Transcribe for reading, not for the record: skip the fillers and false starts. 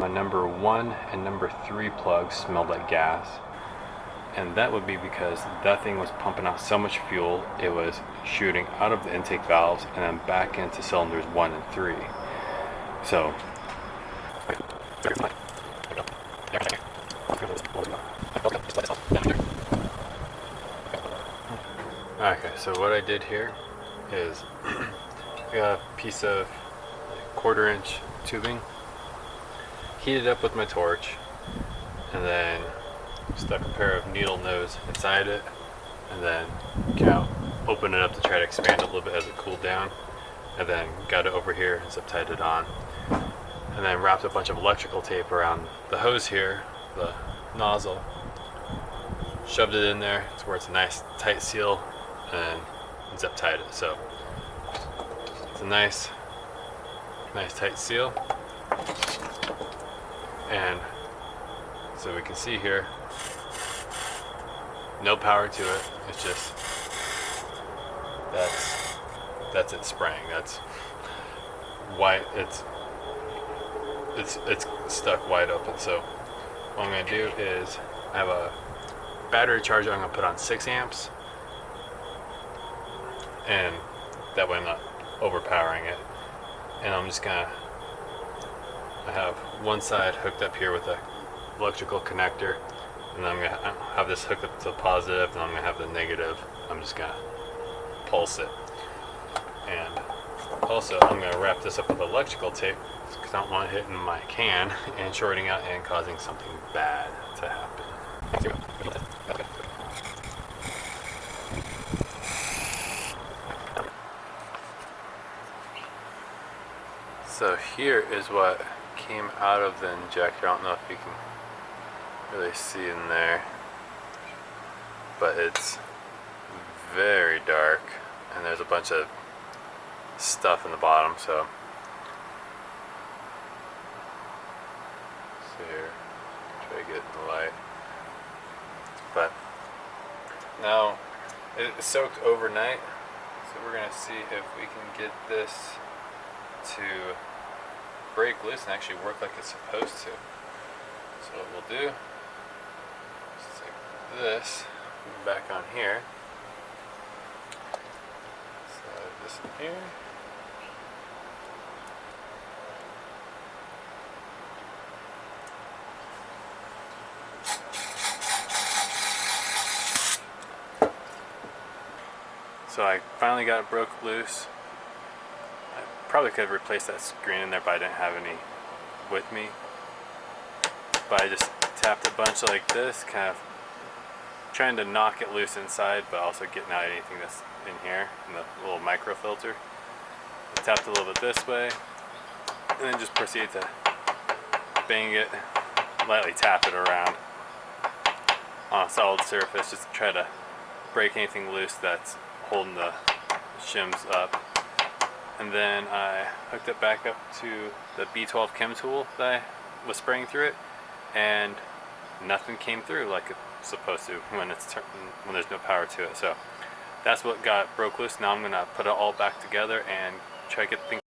my number 1 and number 3 plugs smelled like gas. And that would be because that thing was pumping out so much fuel, it was shooting out of the intake valves and then back into cylinders 1 and 3. So, okay, so what I did here is I got a piece of 1/4 inch tubing, heated up with my torch, and then stuck a pair of needle nose inside it, and then opened it up to try to expand a little bit as it cooled down, and then got it over here and zip tied it on, and then wrapped a bunch of electrical tape around the hose here, the nozzle, shoved it in there to where it's a nice tight seal, and zip tied it. So it's a nice tight seal, and so we can see here, no power to it. It's just that's it spraying. That's white. It's stuck wide open. So what I'm gonna do is I have a battery charger. I'm gonna put on 6 amps, and that way I'm not overpowering it. And I have one side hooked up here with a electrical connector, and I'm going to have this hooked up to the positive, and I'm going to have the negative. I'm just going to pulse it. And also I'm going to wrap this up with electrical tape because I don't want it hitting my can and shorting out and causing something bad to happen. So here is what came out of the injector. I don't know if you can really see in there, but it's very dark and there's a bunch of stuff in the bottom. So here, try to get in the light, but now it's soaked overnight, so we're gonna see if we can get this to break loose and actually work like it's supposed to. So what we'll do is take this back on here, slide this in here, so I finally got it broke loose. Probably could have replaced that screen in there, but I didn't have any with me. But I just tapped a bunch like this, kind of trying to knock it loose inside, but also getting out anything that's in here, in the little micro filter. I tapped a little bit this way, and then just proceed to bang it, lightly tap it around on a solid surface, just to try to break anything loose that's holding the shims up. And then I hooked it back up to the B12 chem tool that I was spraying through it, and nothing came through like it's supposed to when there's no power to it. So that's what got broke loose. Now I'm gonna put it all back together and try to get things